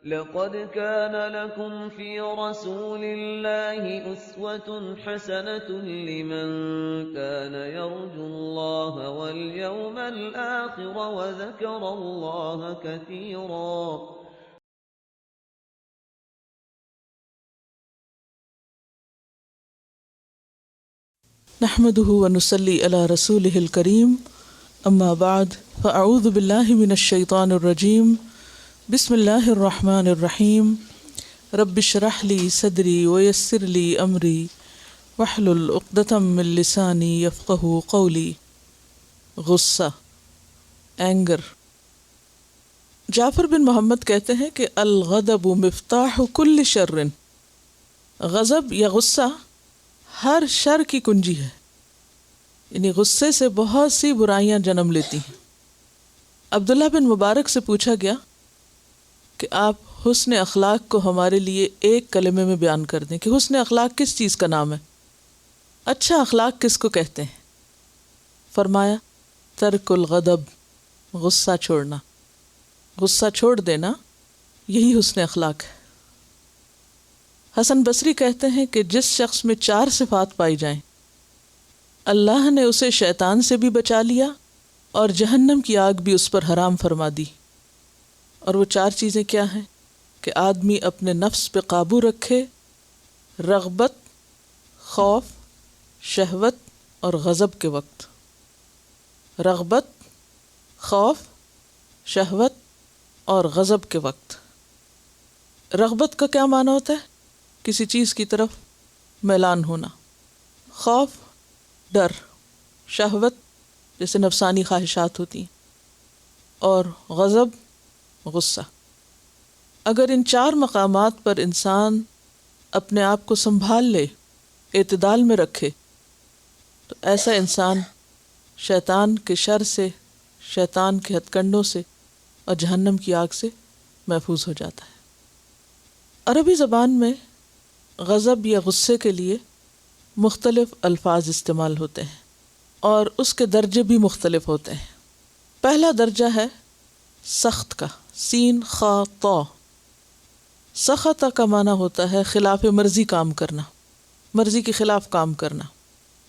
لقد كان لكم في رسول الله أسوة حسنة لمن كان يرجو الله واليوم الآخر وذكر الله كثيرا. نحمده ونصلي على رسوله الكريم اما بعد فاعوذ بالله من الشيطان الرجيم بسم الله الرحمن الرحيم رب اشرح لي صدري ويسر لي امري واحلل عقدة من لساني يفقهوا قولي. غصہ، اینگر. جعفر بن محمد کہتے ہیں کہ الغضب مفتاح کل شر، غضب یا غصہ ہر شر کی کنجی ہے، یعنی غصے سے بہت سی برائیاں جنم لیتی ہیں. عبداللہ بن مبارک سے پوچھا گیا کہ آپ حسن اخلاق کو ہمارے لیے ایک کلمے میں بیان کر دیں کہ حسن اخلاق کس چیز کا نام ہے، اچھا اخلاق کس کو کہتے ہیں؟ فرمایا ترک الغضب، غصہ چھوڑنا، غصہ چھوڑ دینا، یہی حسن اخلاق ہے. حسن بصری کہتے ہیں کہ جس شخص میں 4 صفات پائی جائیں اللہ نے اسے شیطان سے بھی بچا لیا اور جہنم کی آگ بھی اس پر حرام فرما دی. اور وہ 4 چیزیں کیا ہیں؟ کہ آدمی اپنے نفس پہ قابو رکھے، رغبت، خوف، شہوت اور غضب کے وقت. رغبت، خوف، شہوت اور غضب کے وقت. رغبت کا کیا معنی ہوتا ہے؟ کسی چیز کی طرف میلان ہونا. خوف، ڈر. شہوت جیسے نفسانی خواہشات ہوتی ہیں. اور غضب، غصہ. اگر ان 4 مقامات پر انسان اپنے آپ کو سنبھال لے، اعتدال میں رکھے، تو ایسا انسان شیطان کے شر سے، شیطان کے ہتھ کنڈوں سے اور جہنم کی آگ سے محفوظ ہو جاتا ہے. عربی زبان میں غضب یا غصے کے لیے مختلف الفاظ استعمال ہوتے ہیں اور اس کے درجے بھی مختلف ہوتے ہیں. پہلا درجہ ہے سخت کا، سین خا طا. سخط کا معنی ہوتا ہے خلاف مرضی کام کرنا، مرضی کے خلاف کام کرنا،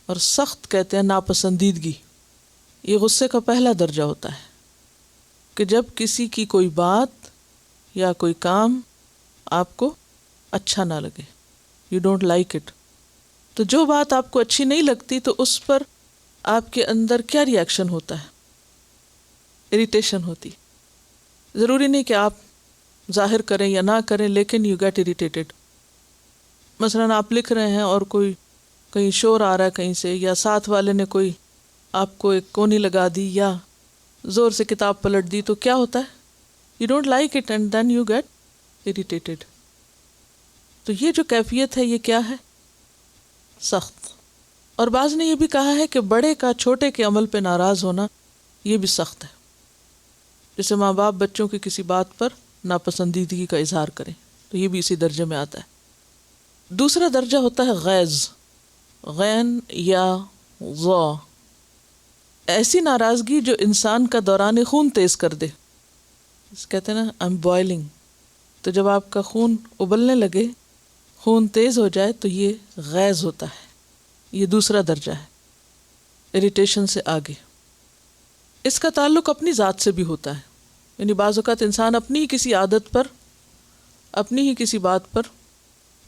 اور سخت کہتے ہیں ناپسندیدگی. یہ غصے کا پہلا درجہ ہوتا ہے کہ جب کسی کی کوئی بات یا کوئی کام آپ کو اچھا نہ لگے، یو ڈونٹ لائک اٹ. تو جو بات آپ کو اچھی نہیں لگتی تو اس پر آپ کے اندر کیا ری ایکشن ہوتا ہے؟ اریٹیشن ہوتی. ضروری نہیں کہ آپ ظاہر کریں یا نہ کریں، لیکن یو گیٹ اریٹیٹڈ. مثلاً آپ لکھ رہے ہیں اور کوئی کہیں شور آ رہا ہے کہیں سے، یا ساتھ والے نے کوئی آپ کو ایک کونی لگا دی یا زور سے کتاب پلٹ دی، تو کیا ہوتا ہے؟ You don't like it and then you get irritated. تو یہ جو کیفیت ہے یہ کیا ہے؟ سخت. اور بعض نے یہ بھی کہا ہے کہ بڑے کا چھوٹے کے عمل پہ ناراض ہونا یہ بھی سخت ہے. جیسے ماں باپ بچوں کی کسی بات پر ناپسندیدگی کا اظہار کریں، تو یہ بھی اسی درجے میں آتا ہے. دوسرا درجہ ہوتا ہے غیظ، غین یا ضا. ایسی ناراضگی جو انسان کا دوران خون تیز کر دے. کہتے ہیں نا I'm boiling. تو جب آپ کا خون ابلنے لگے، خون تیز ہو جائے، تو یہ غیظ ہوتا ہے. یہ دوسرا درجہ ہے، اریٹیشن سے آگے. اس کا تعلق اپنی ذات سے بھی ہوتا ہے، یعنی بعض اوقات انسان اپنی ہی کسی عادت پر، اپنی ہی کسی بات پر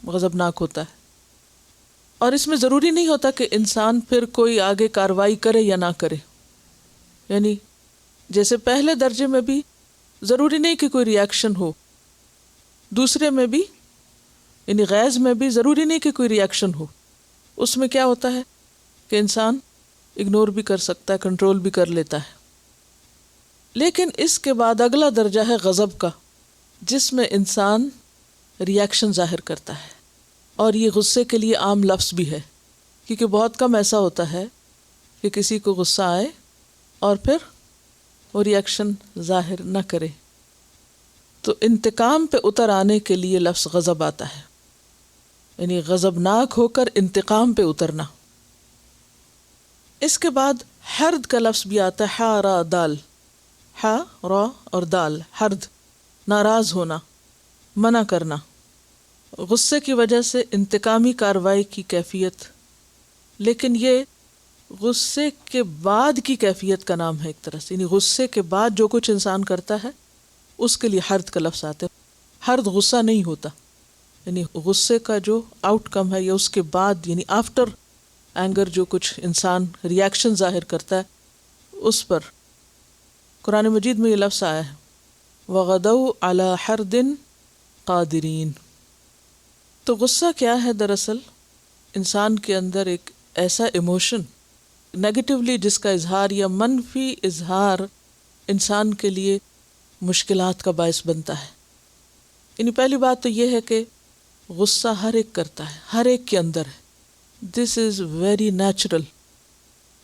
غضبناک ہوتا ہے. اور اس میں ضروری نہیں ہوتا کہ انسان پھر کوئی آگے کارروائی کرے یا نہ کرے. یعنی جیسے پہلے درجے میں بھی ضروری نہیں کہ کوئی ری ایکشن ہو، دوسرے میں بھی یعنی غیظ میں بھی ضروری نہیں کہ کوئی ری ایکشن ہو. اس میں کیا ہوتا ہے کہ انسان اگنور بھی کر سکتا ہے، کنٹرول بھی کر لیتا ہے. لیکن اس کے بعد اگلا درجہ ہے غضب کا، جس میں انسان ری ایکشن ظاہر کرتا ہے. اور یہ غصے کے لیے عام لفظ بھی ہے، کیونکہ بہت کم ایسا ہوتا ہے کہ کسی کو غصہ آئے اور پھر وہ ری ایکشن ظاہر نہ کرے. تو انتقام پہ اتر آنے کے لیے لفظ غضب آتا ہے، یعنی غضبناک ہو کر انتقام پہ اترنا. اس کے بعد حرد کا لفظ بھی آتا ہے، ہا را دال، ہا را اور دال، حرد، ناراض ہونا. منع کرنا، غصے کی وجہ سے انتقامی کارروائی کی کیفیت، لیکن یہ غصے کے بعد کی کیفیت کا نام ہے ایک طرح سے، یعنی غصے کے بعد جو کچھ انسان کرتا ہے اس کے لیے حرد کا لفظ آتا ہے۔ حرد غصہ نہیں ہوتا، یعنی غصے کا جو آؤٹ کم ہے یا اس کے بعد یعنی آفٹر اینگر جو کچھ انسان ریاکشن ظاہر کرتا ہے اس پر۔ قرآن مجید میں یہ لفظ آیا ہے وَغَدَوْا عَلَى حَرْدٍ قَادِرِينَ۔ تو غصہ کیا ہے؟ دراصل انسان کے اندر ایک ایسا ایموشن نیگیٹولی جس کا اظہار یا منفی اظہار انسان کے لیے مشکلات کا باعث بنتا ہے۔ یعنی پہلی بات تو یہ ہے کہ غصہ ہر ایک کرتا ہے، ہر ایک کے اندر ہے، دس از ویری نیچرل۔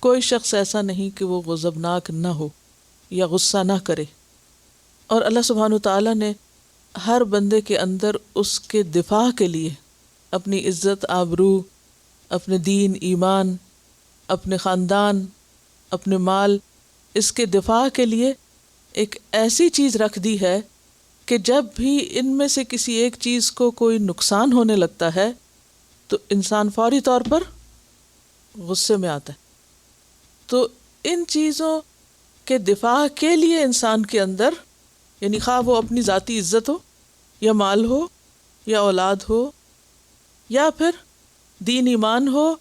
کوئی شخص ایسا نہیں کہ وہ غضبناک نہ ہو یا غصہ نہ کرے، اور اللہ سبحانہ وتعالیٰ نے ہر بندے کے اندر اس کے دفاع کے لیے اپنی عزت، آبرو، اپنے دین، ایمان، اپنے خاندان، اپنے مال، اس کے دفاع کے لیے ایک ایسی چیز رکھ دی ہے کہ جب بھی ان میں سے کسی ایک چیز کو کوئی نقصان ہونے لگتا ہے تو انسان فوری طور پر غصے میں آتا ہے۔ تو ان چیزوں کے دفاع کے لیے انسان کے اندر، یعنی خواہ وہ اپنی ذاتی عزت ہو یا مال ہو یا اولاد ہو یا پھر دین ایمان ہو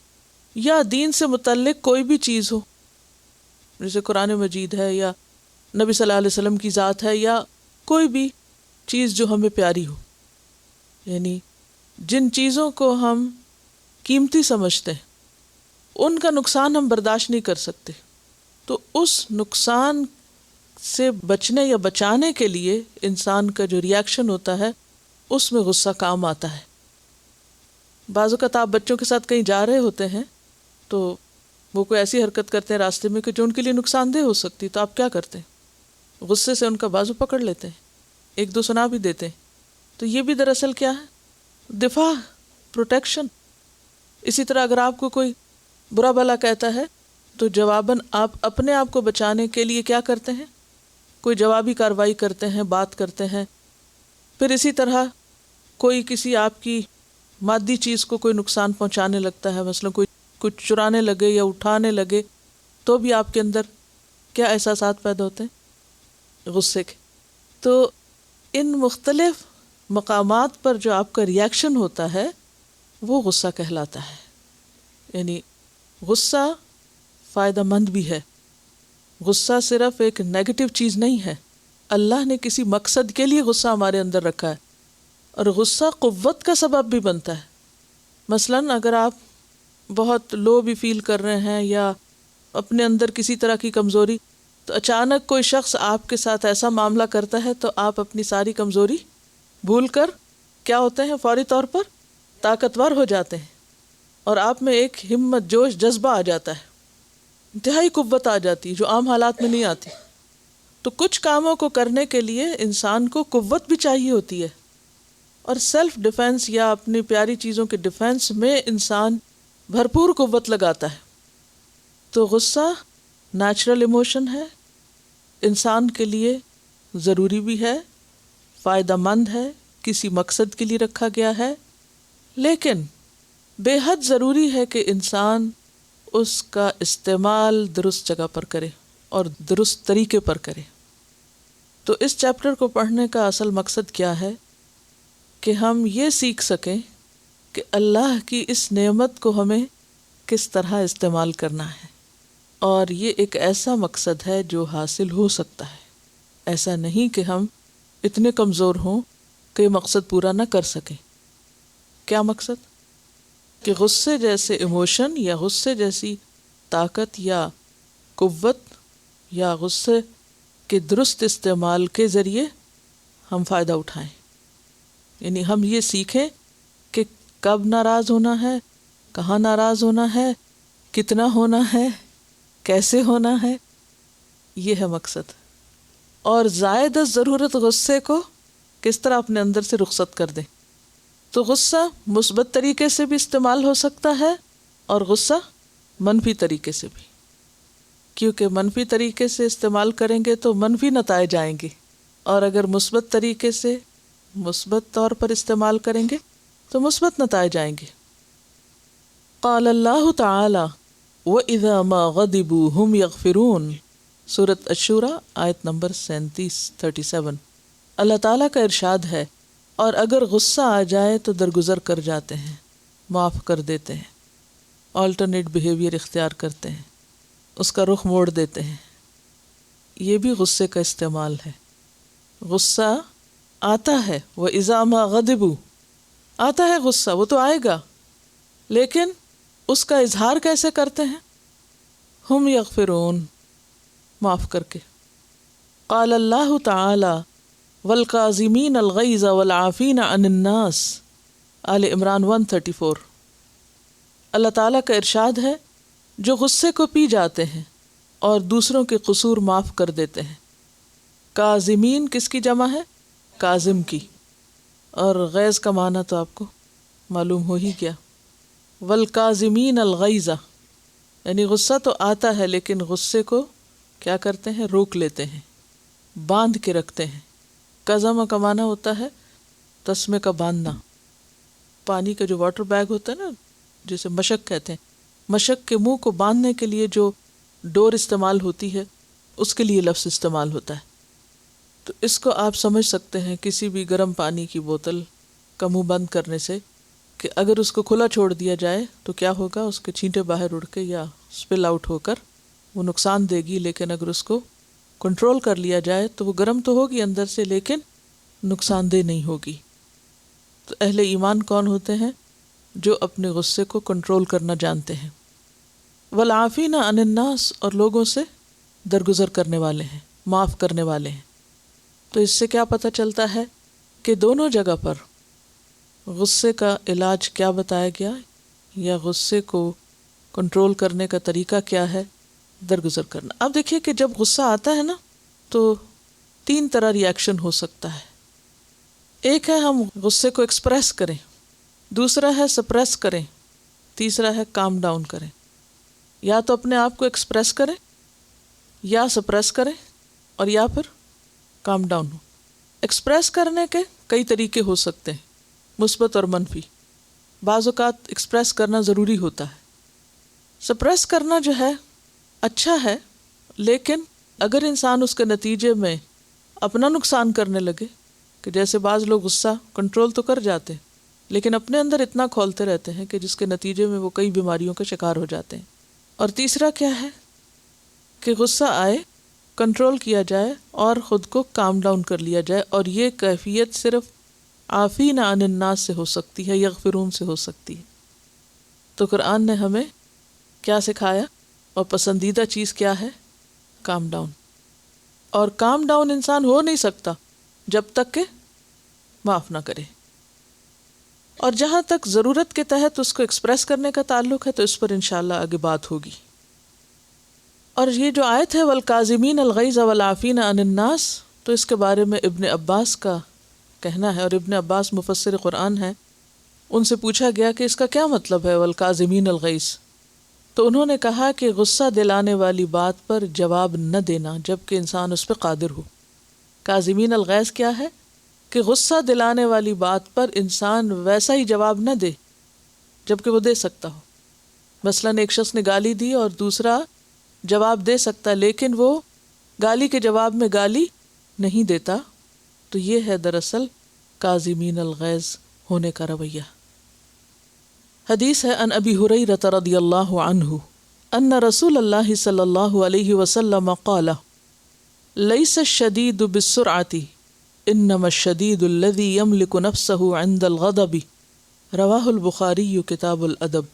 یا دین سے متعلق کوئی بھی چیز ہو، جیسے قرآن مجید ہے یا نبی صلی اللہ علیہ وسلم کی ذات ہے یا کوئی بھی چیز جو ہمیں پیاری ہو، یعنی جن چیزوں کو ہم قیمتی سمجھتے ہیں ان کا نقصان ہم برداشت نہیں کر سکتے، تو اس نقصان سے بچنے یا بچانے کے لیے انسان کا جو ریاکشن ہوتا ہے اس میں غصہ کام آتا ہے۔ بعض اوقات آپ بچوں کے ساتھ کہیں جا رہے ہوتے ہیں تو وہ کوئی ایسی حرکت کرتے ہیں راستے میں کہ جو ان کے لیے نقصان دہ ہو سکتی، تو آپ کیا کرتے ہیں؟ غصے سے ان کا بازو پکڑ لیتے ہیں، ایک دو سنا بھی دیتے ہیں۔ تو یہ بھی دراصل کیا ہے؟ دفاع، پروٹیکشن۔ اسی طرح اگر آپ کو کوئی برا بھلا کہتا ہے تو جواباً آپ اپنے آپ کو بچانے کے لیے کیا کرتے ہیں؟ کوئی جوابی کارروائی کرتے ہیں، بات کرتے ہیں۔ پھر اسی طرح کوئی کسی آپ کی مادی چیز کو کوئی نقصان پہنچانے لگتا ہے، مثلا کوئی کچھ چرانے لگے یا اٹھانے لگے، تو بھی آپ کے اندر کیا احساسات پیدا ہوتے ہیں؟ غصے کے۔ تو ان مختلف مقامات پر جو آپ کا ریاکشن ہوتا ہے وہ غصہ کہلاتا ہے۔ یعنی غصہ فائدہ مند بھی ہے، غصہ صرف ایک نیگیٹو چیز نہیں ہے، اللہ نے کسی مقصد کے لیے غصہ ہمارے اندر رکھا ہے، اور غصہ قوت کا سبب بھی بنتا ہے۔ مثلاً اگر آپ بہت لو بھی فیل کر رہے ہیں یا اپنے اندر کسی طرح کی کمزوری، تو اچانک کوئی شخص آپ کے ساتھ ایسا معاملہ کرتا ہے تو آپ اپنی ساری کمزوری بھول کر کیا ہوتے ہیں؟ فوری طور پر طاقتور ہو جاتے ہیں، اور آپ میں ایک ہمت، جوش، جذبہ آ جاتا ہے، انتہائی قوت آ جاتی جو عام حالات میں نہیں آتی۔ تو کچھ کاموں کو کرنے کے لیے انسان کو قوت بھی چاہیے ہوتی ہے، اور سیلف ڈیفenس یا اپنی پیاری چیزوں کے ڈیفenس میں انسان بھرپور قوت لگاتا ہے۔ تو غصہ نیچرل ایموشن ہے، انسان کے لیے ضروری بھی ہے، فائدہ مند ہے، کسی مقصد کے لیے رکھا گیا ہے، لیکن بے حد ضروری ہے کہ انسان اس کا استعمال درست جگہ پر کرے اور درست طریقے پر کرے۔ تو اس چیپٹر کو پڑھنے کا اصل مقصد کیا ہے؟ کہ ہم یہ سیکھ سکیں کہ اللہ کی اس نعمت کو ہمیں کس طرح استعمال کرنا ہے، اور یہ ایک ایسا مقصد ہے جو حاصل ہو سکتا ہے۔ ایسا نہیں کہ ہم اتنے کمزور ہوں کہ یہ مقصد پورا نہ کر سکیں۔ کیا مقصد؟ کہ غصے جیسے ایموشن یا غصے جیسی طاقت یا قوت یا غصے کے درست استعمال کے ذریعے ہم فائدہ اٹھائیں۔ یعنی ہم یہ سیکھیں کہ کب ناراض ہونا ہے، کہاں ناراض ہونا ہے، کتنا ہونا ہے، کیسے ہونا ہے، یہ ہے مقصد۔ اور زائد از ضرورت غصے کو کس طرح اپنے اندر سے رخصت کر دیں۔ تو غصہ مثبت طریقے سے بھی استعمال ہو سکتا ہے اور غصہ منفی طریقے سے بھی، کیونکہ منفی طریقے سے استعمال کریں گے تو منفی نتائج آئیں گے، اور اگر مثبت طریقے سے مثبت طور پر استعمال کریں گے تو مثبت نتائج آئیں گے۔ قال اللہ تعالی وَإِذَا مَا غَضِبُوا هُمْ يَغْفِرُونَ، سورۃ الشورى آیت نمبر 37۔ اللہ تعالیٰ کا ارشاد ہے، اور اگر غصہ آ جائے تو درگزر کر جاتے ہیں، معاف کر دیتے ہیں، آلٹرنیٹ بیہیویئر اختیار کرتے ہیں، اس کا رخ موڑ دیتے ہیں۔ یہ بھی غصے کا استعمال ہے۔ غصہ آتا ہے، وَإِذَا مَا غَضِبُوا، آتا ہے غصہ، وہ تو آئے گا، لیکن اس کا اظہار کیسے کرتے ہیں؟ ہم یغفرون، معاف کر کے۔ قال اللہ تعالی والکاظمین الغیظ والعافین عن الناس، آل عمران 134۔ اللہ تعالیٰ کا ارشاد ہے، جو غصے کو پی جاتے ہیں اور دوسروں کے قصور معاف کر دیتے ہیں۔ کاظمین کس کی جمع ہے؟ کاظم کی، اور غیظ کا معنی تو آپ کو معلوم ہو ہی گیا۔ والکاظمین الغیظ، یعنی غصہ تو آتا ہے لیکن غصے کو کیا کرتے ہیں؟ روک لیتے ہیں، باندھ کے رکھتے ہیں۔ قزم کا معنی ہوتا ہے تسمے کا باندھنا۔ پانی کا جو واٹر بیگ ہوتا ہے نا، جسے مشک کہتے ہیں، مشک کے منہ کو باندھنے کے لیے جو ڈور استعمال ہوتی ہے، اس کے لیے لفظ استعمال ہوتا ہے۔ تو اس کو آپ سمجھ سکتے ہیں کسی بھی گرم پانی کی بوتل کا منہ بند کرنے سے، کہ اگر اس کو کھلا چھوڑ دیا جائے تو کیا ہوگا؟ اس کے چھینٹے باہر اڑ کے یا سپل آؤٹ ہو کر وہ نقصان دے گی، لیکن اگر اس کو کنٹرول کر لیا جائے تو وہ گرم تو ہوگی اندر سے لیکن نقصان دہ نہیں ہوگی۔ تو اہل ایمان کون ہوتے ہیں؟ جو اپنے غصے کو کنٹرول کرنا جانتے ہیں۔ والعافین عن الناس، اور لوگوں سے درگزر کرنے والے ہیں، معاف کرنے والے ہیں۔ تو اس سے کیا پتہ چلتا ہے کہ دونوں جگہ پر غصے کا علاج کیا بتایا گیا، یا غصے کو کنٹرول کرنے کا طریقہ کیا ہے؟ درگزر کرنا۔ اب دیکھیے کہ جب غصہ آتا ہے نا تو 3 طرح ری ایکشن ہو سکتا ہے۔ ایک ہے ہم غصے کو ایکسپریس کریں، دوسرا ہے سپریس کریں، تیسرا ہے کام ڈاؤن کریں۔ یا تو اپنے آپ کو ایکسپریس کریں، یا سپریس کریں، اور یا پھر کام ڈاؤن ہو۔ ایکسپریس کرنے کے کئی طریقے ہو سکتے ہیں، مثبت اور منفی۔ بعض اوقات ایکسپریس کرنا ضروری ہوتا ہے۔ سپریس کرنا جو ہے اچھا ہے، لیکن اگر انسان اس کے نتیجے میں اپنا نقصان کرنے لگے، کہ جیسے بعض لوگ غصہ کنٹرول تو کر جاتے ہیں لیکن اپنے اندر اتنا کھولتے رہتے ہیں کہ جس کے نتیجے میں وہ کئی بیماریوں کا شکار ہو جاتے ہیں۔ اور تیسرا کیا ہے کہ غصہ آئے، کنٹرول کیا جائے اور خود کو کام ڈاؤن کر لیا جائے، اور یہ کیفیت صرف عافین عن الناس سے ہو سکتی ہے، یغفرون سے ہو سکتی ہے۔ تو قرآن نے ہمیں کیا سکھایا، اور پسندیدہ چیز کیا ہے؟ Calm down. اور کام ڈاؤن انسان ہو نہیں سکتا جب تک کہ معاف نہ کرے۔ اور جہاں تک ضرورت کے تحت اس کو ایکسپریس کرنے کا تعلق ہے تو اس پر انشاءاللہ آگے بات ہوگی۔ اور یہ جو آیت ہے والکاظمین الغیظ والعافین عن الناس، تو اس کے بارے میں ابن عباس کا کہنا ہے، اور ابن عباس مفسر قرآن ہے، ان سے پوچھا گیا کہ اس کا کیا مطلب ہے والکاظمین الغیظ؟ تو انہوں نے کہا کہ غصہ دلانے والی بات پر جواب نہ دینا جبکہ انسان اس پہ قادر ہو۔ کاظمین الغیظ کیا ہے؟ کہ غصہ دلانے والی بات پر انسان ویسا ہی جواب نہ دے جبکہ وہ دے سکتا ہو۔ مثلاً ایک شخص نے گالی دی اور دوسرا جواب دے سکتا، لیکن وہ گالی کے جواب میں گالی نہیں دیتا، تو یہ ہے دراصل کاظمین الغیظ ہونے کا رویہ۔ حدیث ہے ان ابی ہریرہ رضی اللہ عنہ ان رسول اللہ صلی اللہ علیہ وسلم قال لیس الشدید بالسرعۃ انما الشدید الذی یملک نفسہ عند الغضب، رواہ البخاری کتاب الادب۔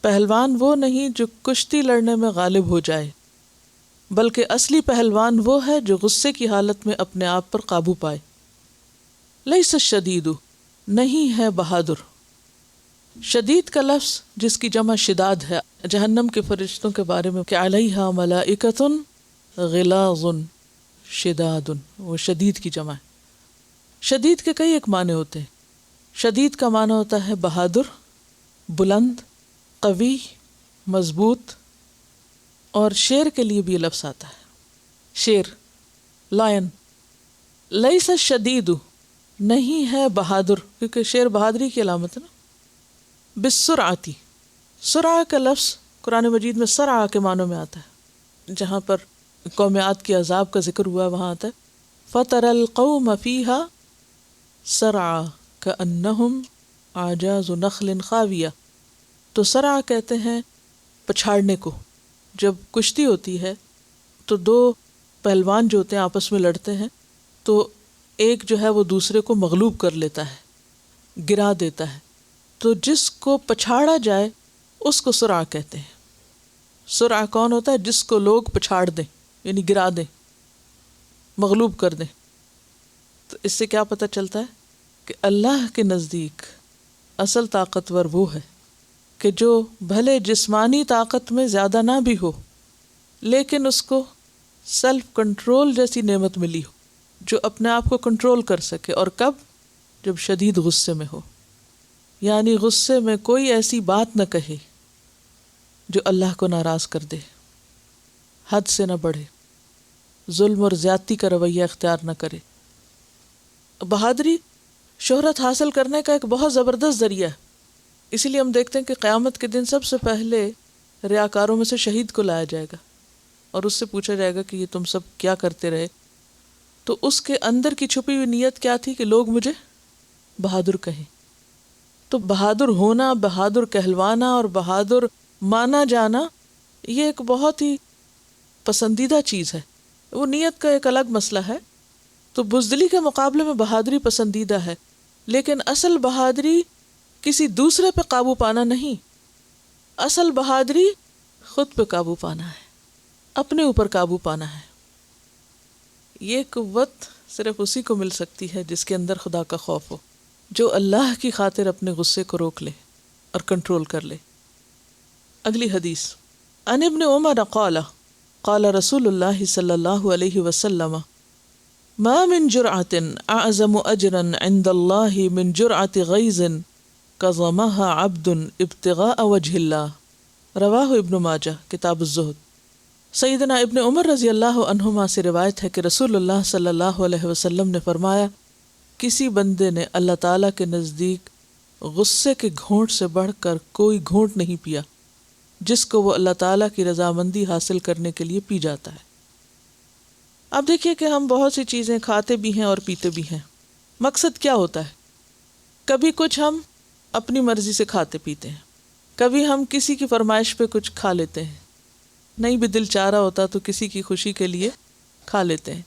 پہلوان وہ نہیں جو کشتی لڑنے میں غالب ہو جائے، بلکہ اصلی پہلوان وہ ہے جو غصے کی حالت میں اپنے آپ پر قابو پائے۔ لیس الشدید، نہیں ہے بہادر۔ شدید کا لفظ جس کی جمع شداد ہے، جہنم کے فرشتوں کے بارے میں کہ علیہا ملائکۃ غلاظ شداد، وہ شدید کی جمع ہے۔ شدید کے کئی ایک معنی ہوتے ہیں۔ شدید کا معنی ہوتا ہے بہادر، بلند، قوی، مضبوط، اور شیر کے لیے بھی یہ لفظ آتا ہے، شیر، لائن۔ لیس الشدید، نہیں ہے بہادر، کیونکہ شیر بہادری کی علامت ہے نا. بالسرعتی، سرعہ کا لفظ قرآن مجید میں سرعہ کے معنوں میں آتا ہے. جہاں پر قوم عاد کے عذاب کا ذکر ہوا وہاں آتا ہے فَتَرَى الْقَوْمَ فِيهَا سَرْعَى كَأَنَّهُمْ أَعْجَازُ نَخْلٍ خَاوِيَةٍ. تو سرعہ کہتے ہیں پچھاڑنے کو. جب کشتی ہوتی ہے تو دو پہلوان جو ہوتے ہیں آپس میں لڑتے ہیں تو ایک جو ہے وہ دوسرے کو مغلوب کر لیتا ہے، گرا دیتا ہے. تو جس کو پچھاڑا جائے اس کو سرعہ کہتے ہیں. سرعہ کون ہوتا ہے؟ جس کو لوگ پچھاڑ دیں، یعنی گرا دیں، مغلوب کر دیں. تو اس سے کیا پتہ چلتا ہے کہ اللہ کے نزدیک اصل طاقتور وہ ہے کہ جو بھلے جسمانی طاقت میں زیادہ نہ بھی ہو لیکن اس کو سیلف کنٹرول جیسی نعمت ملی ہو، جو اپنے آپ کو کنٹرول کر سکے. اور کب؟ جب شدید غصے میں ہو، یعنی غصے میں کوئی ایسی بات نہ کہے جو اللہ کو ناراض کر دے، حد سے نہ بڑھے، ظلم اور زیادتی کا رویہ اختیار نہ کرے. بہادری شہرت حاصل کرنے کا ایک بہت زبردست ذریعہ ہے. اسی لیے ہم دیکھتے ہیں کہ قیامت کے دن سب سے پہلے ریاکاروں میں سے شہید کو لایا جائے گا اور اس سے پوچھا جائے گا کہ یہ تم سب کیا کرتے رہے. تو اس کے اندر کی چھپی ہوئی نیت کیا تھی کہ لوگ مجھے بہادر کہیں. تو بہادر ہونا، بہادر کہلوانا اور بہادر مانا جانا یہ ایک بہت ہی پسندیدہ چیز ہے. وہ نیت کا ایک الگ مسئلہ ہے. تو بزدلی کے مقابلے میں بہادری پسندیدہ ہے، لیکن اصل بہادری کسی دوسرے پہ قابو پانا نہیں. اصل بہادری خود پہ قابو پانا ہے، اپنے اوپر قابو پانا ہے. یہ قوت صرف اسی کو مل سکتی ہے جس کے اندر خدا کا خوف ہو، جو اللہ کی خاطر اپنے غصے کو روک لے اور کنٹرول کر لے. اگلی حدیث عن ابن عمر قال قال رسول اللہ صلی اللہ علیہ وسلم ما من جرعة اعظم اجرا عند الله من جرعة غیظ کظمها عبد ابتغاء وجه اللہ. رواہ ابن ماجہ کتاب الزہد. سیدنا ابن عمر رضی اللہ عنہما سے روایت ہے کہ رسول اللہ صلی اللہ علیہ وسلم نے فرمایا، کسی بندے نے اللہ تعالیٰ کے نزدیک غصے کے گھونٹ سے بڑھ کر کوئی گھونٹ نہیں پیا جس کو وہ اللہ تعالیٰ کی رضامندی حاصل کرنے کے لیے پی جاتا ہے. اب دیکھیے کہ ہم بہت سی چیزیں کھاتے بھی ہیں اور پیتے بھی ہیں. مقصد کیا ہوتا ہے؟ کبھی کچھ ہم اپنی مرضی سے کھاتے پیتے ہیں، کبھی ہم کسی کی فرمائش پہ کچھ کھا لیتے ہیں، نہیں بھی دل چاہ رہا ہوتا تو کسی کی خوشی کے لیے کھا لیتے ہیں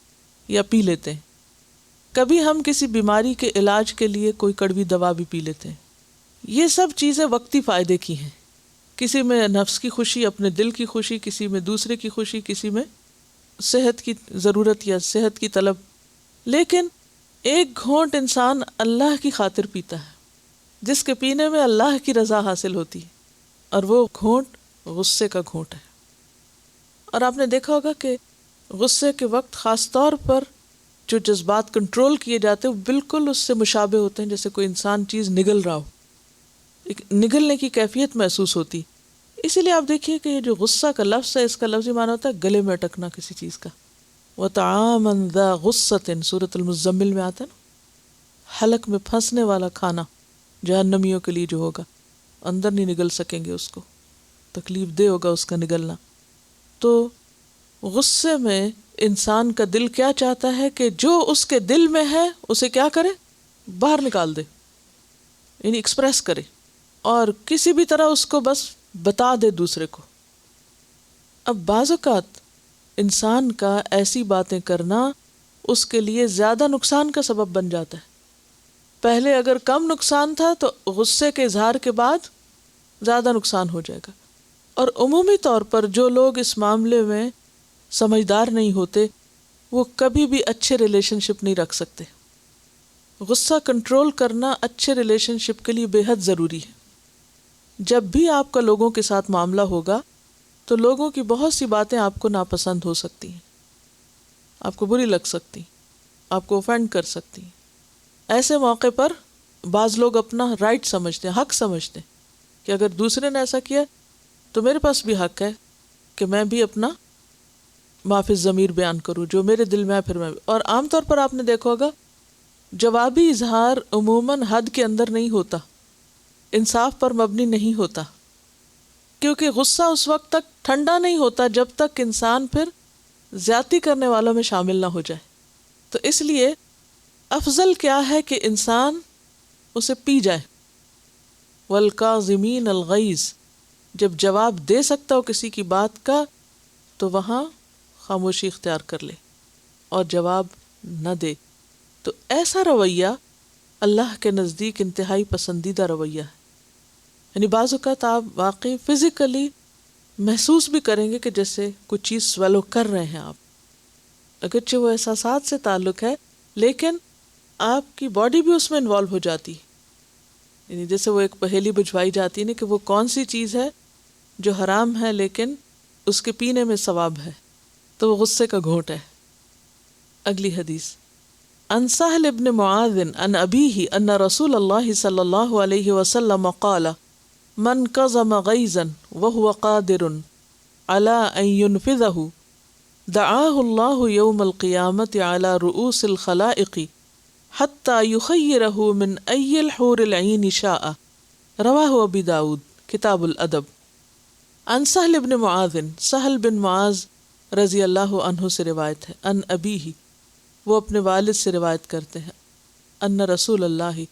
یا پی لیتے ہیں. کبھی ہم کسی بیماری کے علاج کے لیے کوئی کڑوی دوا بھی پی لیتے ہیں. یہ سب چیزیں وقتی فائدے کی ہیں. کسی میں نفس کی خوشی، اپنے دل کی خوشی، کسی میں دوسرے کی خوشی، کسی میں صحت کی ضرورت یا صحت کی طلب. لیکن ایک گھونٹ انسان اللہ کی خاطر پیتا ہے جس کے پینے میں اللہ کی رضا حاصل ہوتی ہے، اور وہ گھونٹ غصے کا گھونٹ ہے. اور آپ نے دیکھا ہوگا کہ غصے کے وقت خاص طور پر جو جذبات کنٹرول کیے جاتے ہیں وہ بالکل اس سے مشابہ ہوتے ہیں جیسے کوئی انسان چیز نگل رہا ہو، ایک نگلنے کی کیفیت محسوس ہوتی. اسی لیے آپ دیکھیے کہ یہ جو غصہ کا لفظ ہے، اس کا لفظی معنی ہوتا ہے گلے میں اٹکنا کسی چیز کا. وَطَعَامًا ذَا غُصَّةٍ سورۃ المزمل میں آتا ہے نا، حلق میں پھنسنے والا کھانا جہنمیوں کے لیے جو ہوگا، اندر نہیں نگل سکیں گے، اس کو تکلیف دہ ہوگا اس کا نگلنا. تو غصے میں انسان کا دل کیا چاہتا ہے کہ جو اس کے دل میں ہے اسے کیا کرے؟ باہر نکال دے، یعنی ایکسپریس کرے، اور کسی بھی طرح اس کو بس بتا دے دوسرے کو. اب بعض اوقات انسان کا ایسی باتیں کرنا اس کے لیے زیادہ نقصان کا سبب بن جاتا ہے. پہلے اگر کم نقصان تھا تو غصے کے اظہار کے بعد زیادہ نقصان ہو جائے گا. اور عمومی طور پر جو لوگ اس معاملے میں سمجھدار نہیں ہوتے وہ کبھی بھی اچھے ریلیشن شپ نہیں رکھ سکتے. غصہ کنٹرول کرنا اچھے ریلیشن شپ کے لیے بے حد ضروری ہے. جب بھی آپ کا لوگوں کے ساتھ معاملہ ہوگا تو لوگوں کی بہت سی باتیں آپ کو ناپسند ہو سکتی ہیں، آپ کو بری لگ سکتی، آپ کو اوفینڈ کر سکتی. ایسے موقع پر بعض لوگ اپنا رائٹ سمجھتے ہیں، حق سمجھتے ہیں کہ اگر دوسرے نے ایسا کیا تو میرے پاس بھی حق ہے کہ میں بھی اپنا معافی ضمیر بیان کروں، جو میرے دل میں ہے پھر میں بھی. اور عام طور پر آپ نے دیکھا ہوگا جوابی اظہار عموماً حد کے اندر نہیں ہوتا، انصاف پر مبنی نہیں ہوتا، کیونکہ غصہ اس وقت تک ٹھنڈا نہیں ہوتا جب تک انسان پھر زیادتی کرنے والوں میں شامل نہ ہو جائے۔ تو اس لیے افضل کیا ہے کہ انسان اسے پی جائے۔ والکاظمین الغیظ، جب جواب دے سکتا ہو کسی کی بات کا تو وہاں خاموشی اختیار کر لے اور جواب نہ دے۔ تو ایسا رویہ اللہ کے نزدیک انتہائی پسندیدہ رویہ ہے۔ یعنی بعض اوقات آپ واقعی فزیکلی محسوس بھی کریں گے کہ جیسے کچھ چیز سویلو کر رہے ہیں آپ، اگرچہ وہ احساسات سے تعلق ہے لیکن آپ کی باڈی بھی اس میں انوالو ہو جاتی، یعنی جیسے وہ ایک پہیلی بجھوائی جاتی ہے نا کہ وہ کون سی چیز ہے جو حرام ہے لیکن اس کے پینے میں ثواب ہے، تو وہ غصے کا گھونٹ ہے۔ اگلی حدیث، عن سہل بن معاذ عن ابیہ ان رسول اللہ صلی اللہ علیہ وسلم قال من کظم غیظا وهو قادر على ان ينفذه دعاه الله يوم القيامة على رؤوس الخلائق حتى يخيره من أي الحور العين شاء، رواہ ابی داود کتاب الادب۔ عن سہل بن معاذ، سہل بن معاذ رضی اللہ عنہ سے روایت ہے، ان ابیہ، وہ اپنے والد سے روایت کرتے ہیں، ان رسول اللہ،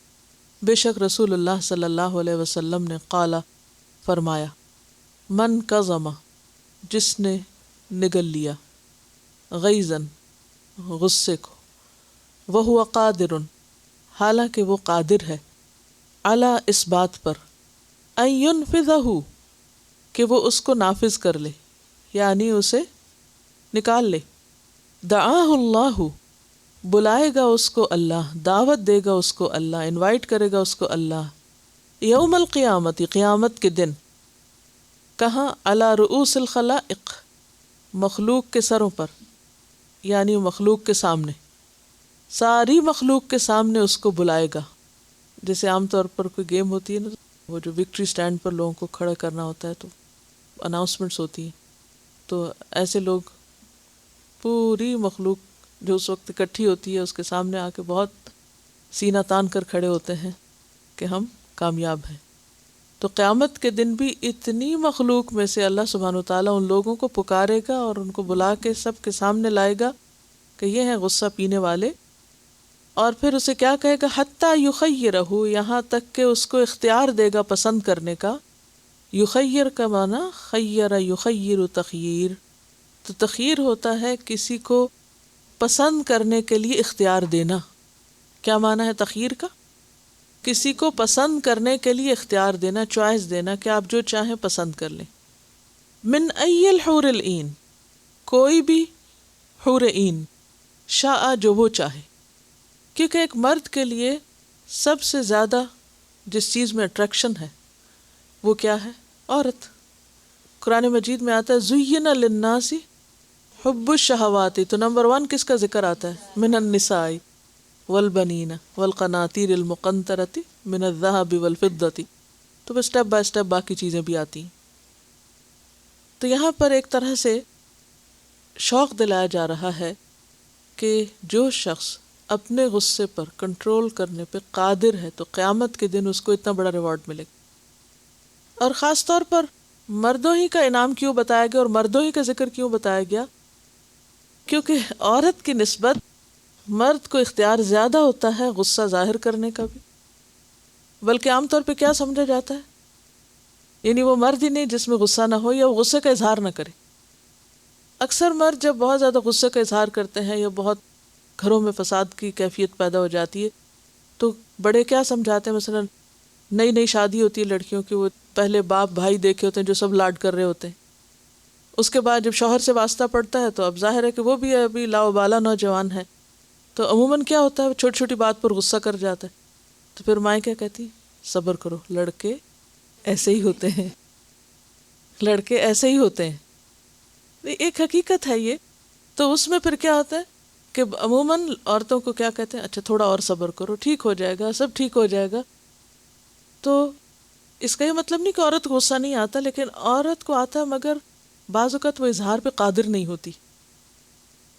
بے شک رسول اللہ صلی اللہ علیہ وسلم نے، قالا، فرمایا، من کظم، جس نے نگل لیا، غیظاً، غصے کو، وہو قادر، حالانکہ وہ قادر ہے، علی، اس بات پر، ان ینفذہ، کہ وہ اس کو نافذ کر لے، یعنی اسے نکال لے، دعاہ اللہ، بلائے گا اس کو اللہ، دعوت دے گا اس کو اللہ، انوائٹ کرے گا اس کو اللہ، یوم القیامت، قیامت کے دن، کہاں، علی رؤوس الخلائق، مخلوق کے سروں پر، یعنی مخلوق کے سامنے، ساری مخلوق کے سامنے اس کو بلائے گا۔ جیسے عام طور پر کوئی گیم ہوتی ہے نا، وہ جو وکٹری سٹینڈ پر لوگوں کو کھڑا کرنا ہوتا ہے تو اناؤنسمنٹس ہوتی ہیں، تو ایسے لوگ پوری مخلوق جو اس وقت اکٹھی ہوتی ہے اس کے سامنے آ کے بہت سینہ تان کر کھڑے ہوتے ہیں کہ ہم کامیاب ہیں۔ تو قیامت کے دن بھی اتنی مخلوق میں سے اللہ سبحانہ و تعالیٰ ان لوگوں کو پکارے گا اور ان کو بلا کے سب کے سامنے لائے گا کہ یہ ہیں غصہ پینے والے، اور پھر اسے کیا کہے گا، حتیٰ یخیرہ، یہاں تک کہ اس کو اختیار دے گا پسند کرنے کا۔ یخیر کا معنی خیر یخیر تخییر، تو تخییر ہوتا ہے کسی کو پسند کرنے کے لیے اختیار دینا۔ کیا معنی ہے تخییر کا؟ کسی کو پسند کرنے کے لیے اختیار دینا، چوائس دینا کہ آپ جو چاہیں پسند کر لیں۔ من ای الحور العین، کوئی بھی حور عین، شاء، جو وہ چاہے، کیونکہ ایک مرد کے لیے سب سے زیادہ جس چیز میں اٹریکشن ہے وہ کیا ہے؟ عورت۔ قرآن مجید میں آتا ہے زین للناس حب الشہوات، تو نمبر 1 کس کا ذکر آتا ہے؟ من النساء والبنین والقناطیر المقنطرۃ من الذہب والفضۃ، تو بس اسٹیپ بائی اسٹیپ باقی چیزیں بھی آتی ہیں۔ تو یہاں پر ایک طرح سے شوق دلایا جا رہا ہے کہ جو شخص اپنے غصے پر کنٹرول کرنے پہ قادر ہے تو قیامت کے دن اس کو اتنا بڑا ریوارڈ ملے گا۔ اور خاص طور پر مردوں ہی کا انعام کیوں بتایا گیا اور مردوں ہی کا ذکر کیوں بتایا گیا؟ کیونکہ عورت کی نسبت مرد کو اختیار زیادہ ہوتا ہے غصہ ظاہر کرنے کا بھی، بلکہ عام طور پہ کیا سمجھا جاتا ہے، یعنی وہ مرد ہی نہیں جس میں غصہ نہ ہو یا وہ غصے کا اظہار نہ کرے۔ اکثر مرد جب بہت زیادہ غصے کا اظہار کرتے ہیں یا بہت گھروں میں فساد کی کیفیت پیدا ہو جاتی ہے تو بڑے کیا سمجھاتے ہیں، مثلا نئی نئی شادی ہوتی ہے لڑکیوں کی، وہ پہلے باپ بھائی دیکھے ہوتے ہیں جو سب لاڈ کر رہے ہوتے ہیں، اس کے بعد جب شوہر سے واسطہ پڑتا ہے تو اب ظاہر ہے کہ وہ بھی ابھی لاوبالا نوجوان ہے، تو عموماً کیا ہوتا ہے چھوٹی چھوٹی بات پر غصہ کر جاتا ہے، تو پھر مائیں کیا کہتی، صبر کرو، لڑکے ایسے ہی ہوتے ہیں، لڑکے ایسے ہی ہوتے ہیں، ایک حقیقت ہے یہ۔ تو اس میں پھر کیا ہوتا ہے کہ عموماً عورتوں کو کیا کہتے ہیں، اچھا تھوڑا اور صبر کرو، ٹھیک ہو جائے گا، سب ٹھیک ہو جائے گا۔ تو اس کا یہ مطلب نہیں کہ عورت کو غصہ نہیں آتا، لیکن عورت کو آتا ہے، مگر بعض اوقات وہ اظہار پہ قادر نہیں ہوتی،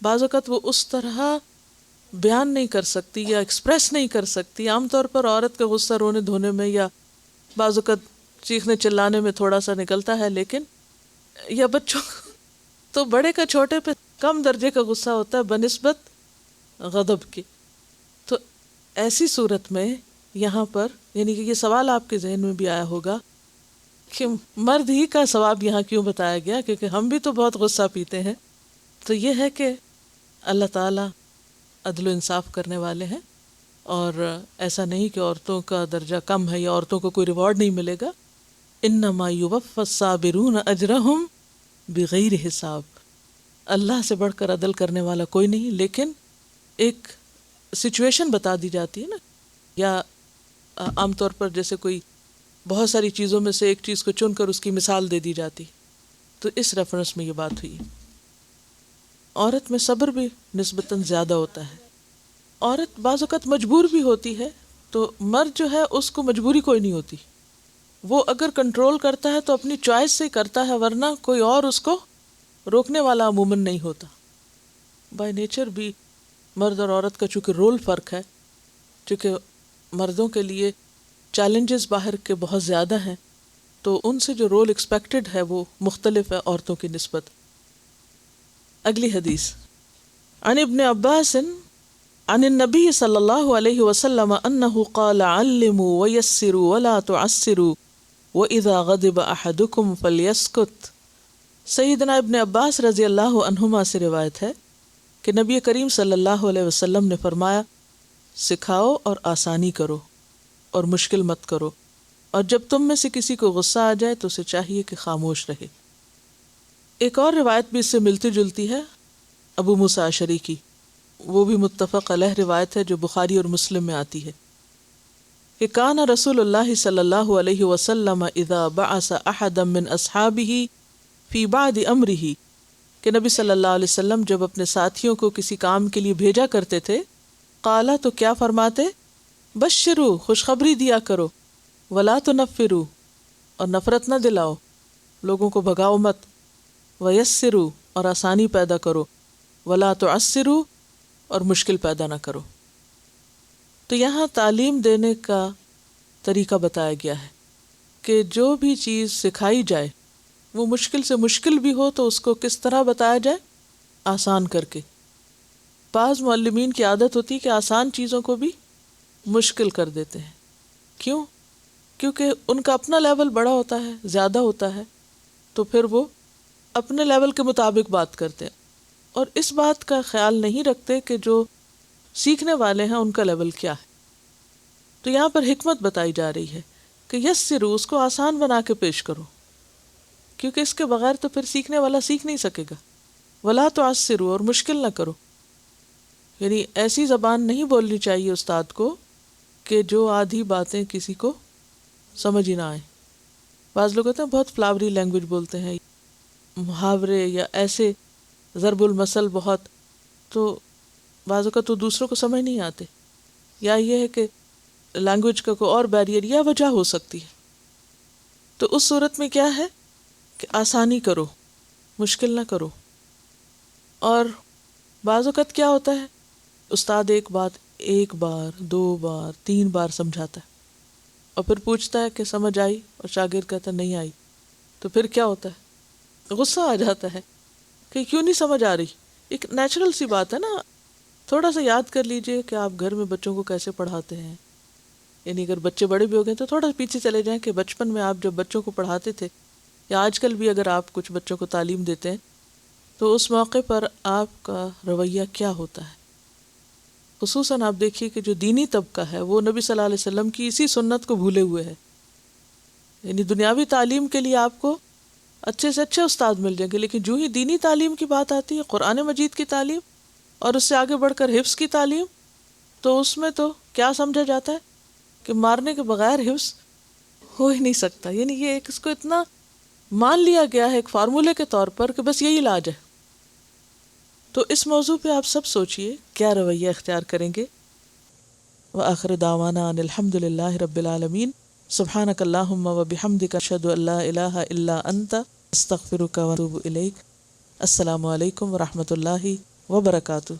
بعض اوقات وہ اس طرح بیان نہیں کر سکتی یا ایکسپریس نہیں کر سکتی. عام طور پر عورت کا غصہ رونے دھونے میں یا بعض اوقات چیخنے چلانے میں تھوڑا سا نکلتا ہے، لیکن یا بچوں تو بڑے کا چھوٹے پہ کم درجے کا غصہ ہوتا ہے بنسبت غضب کے. تو ایسی صورت میں یہاں پر یعنی کہ یہ سوال آپ کے ذہن میں بھی آیا ہوگا کہ مرد ہی کا ثواب یہاں کیوں بتایا گیا، کیونکہ ہم بھی تو بہت غصہ پیتے ہیں. تو یہ ہے کہ اللہ تعالیٰ عدل و انصاف کرنے والے ہیں، اور ایسا نہیں کہ عورتوں کا درجہ کم ہے یا عورتوں کو کوئی ریوارڈ نہیں ملے گا. انما یوفی الصابرون اجرہم بغیر حساب. اللہ سے بڑھ کر عدل کرنے والا کوئی نہیں، لیکن ایک سچویشن بتا دی جاتی ہے نا، یا عام طور پر جیسے کوئی بہت ساری چیزوں میں سے ایک چیز کو چن کر اس کی مثال دے دی جاتی، تو اس ریفرنس میں یہ بات ہوئی. عورت میں صبر بھی نسبتاً زیادہ ہوتا ہے. عورت بعض اوقات مجبور بھی ہوتی ہے، تو مرد جو ہے اس کو مجبوری کوئی نہیں ہوتی. وہ اگر کنٹرول کرتا ہے تو اپنی چوائس سے کرتا ہے، ورنہ کوئی اور اس کو روکنے والا عموماً نہیں ہوتا. بائی نیچر بھی مرد اور عورت کا چونکہ رول فرق ہے، چونکہ مردوں کے لیے چیلنجز باہر کے بہت زیادہ ہیں، تو ان سے جو رول ایکسپیکٹڈ ہے وہ مختلف ہے عورتوں کی نسبت. اگلی حدیث عن ابن عباس عن النبی صلی اللہ علیہ وسلم انہ قال علموا ویسروا ولا تعسروا وَإِذَا غَضِبَ أَحَدُكُمْ فَلْيَسْكُتْ. سیدنا ابن عباس رضی اللہ عنہما سے روایت ہے کہ نبی کریم صلی اللہ علیہ وسلم نے فرمایا، سکھاؤ اور آسانی کرو اور مشکل مت کرو، اور جب تم میں سے کسی کو غصہ آ جائے تو اسے چاہیے کہ خاموش رہے. ایک اور روایت بھی اس سے ملتی جلتی ہے ابو موسیٰ اشعری کی، وہ بھی متفق علیہ روایت ہے جو بخاری اور مسلم میں آتی ہے کہ کان رسول اللہ صلی اللہ علیہ وسلم اذا بعث احدا من اصحابہ فی بعض امرہ، کہ نبی صلی اللہ علیہ وسلم جب اپنے ساتھیوں کو کسی کام کے لیے بھیجا کرتے تھے، قالا تو کیا فرماتے، بشروا خوشخبری دیا کرو، ولا تنفروا اور نفرت نہ دلاؤ، لوگوں کو بھگاؤ مت، ویسروا اور آسانی پیدا کرو، ولا تعسروا اور مشکل پیدا نہ کرو. تو یہاں تعلیم دینے کا طریقہ بتایا گیا ہے کہ جو بھی چیز سکھائی جائے وہ مشکل سے مشکل بھی ہو تو اس کو کس طرح بتایا جائے، آسان کر کے. بعض معلمین کی عادت ہوتی ہے کہ آسان چیزوں کو بھی مشکل کر دیتے ہیں. کیوں؟ کیونکہ ان کا اپنا لیول بڑا ہوتا ہے، زیادہ ہوتا ہے، تو پھر وہ اپنے لیول کے مطابق بات کرتے ہیں اور اس بات کا خیال نہیں رکھتے کہ جو سیکھنے والے ہیں ان کا لیول کیا ہے. تو یہاں پر حکمت بتائی جا رہی ہے کہ یسروا، اس کو آسان بنا کے پیش کرو، کیونکہ اس کے بغیر تو پھر سیکھنے والا سیکھ نہیں سکے گا. ولا تعسروا اور مشکل نہ کرو، یعنی ایسی زبان نہیں بولنی چاہیے استاد کو کہ جو آدھی باتیں کسی کو سمجھ ہی نہ آئے. بعض لوگ ہوتے ہیں بہت فلاوری لینگویج بولتے ہیں، محاورے یا ایسے ضرب المثل بہت، تو بعض اوقات تو دوسروں کو سمجھ نہیں آتے، یا یہ ہے کہ لینگویج کا کوئی اور بیریئر یا وجہ ہو سکتی ہے. تو اس صورت میں کیا ہے کہ آسانی کرو، مشکل نہ کرو. اور بعض اوقات کیا ہوتا ہے، استاد ایک بات ایک بار، 2 بار، 3 بار سمجھاتا ہے اور پھر پوچھتا ہے کہ سمجھ آئی، اور شاگرد کہتا ہے نہیں آئی. تو پھر کیا ہوتا ہے، غصہ آ جاتا ہے کہ کیوں نہیں سمجھ آ رہی. ایک نیچرل سی بات ہے نا. تھوڑا سا یاد کر لیجئے کہ آپ گھر میں بچوں کو کیسے پڑھاتے ہیں. یعنی اگر بچے بڑے بھی ہو گئے تو تھوڑا پیچھے چلے جائیں کہ بچپن میں آپ جب بچوں کو پڑھاتے تھے، یا آج کل بھی اگر آپ کچھ بچوں کو تعلیم دیتے ہیں تو اس موقع پر آپ کا رویہ کیا ہوتا ہے. خصوصاً آپ دیکھیے کہ جو دینی طبقہ ہے وہ نبی صلی اللہ علیہ وسلم کی اسی سنت کو بھولے ہوئے ہے. یعنی دنیاوی تعلیم کے لیے آپ کو اچھے سے اچھے استاد مل جائیں گے، لیکن جو ہی دینی تعلیم کی بات آتی ہے، قرآن مجید کی تعلیم اور اس سے آگے بڑھ کر حفظ کی تعلیم، تو اس میں تو کیا سمجھا جاتا ہے کہ مارنے کے بغیر حفظ ہو ہی نہیں سکتا. یعنی یہ اس کو اتنا مان لیا گیا ہے ایک فارمولے کے طور پر کہ بس یہی علاج ہے. تو اس موضوع پہ آپ سب سوچئے کیا رویہ اختیار کریں گے. وآخر دعوانا ان الحمد للہ رب العالمین. سبحانک اللہم وبحمدک اشہد ان لا الہ الا انت استغفرک واتوب الیک. السلام علیکم ورحمۃ اللہ وبرکاتہ.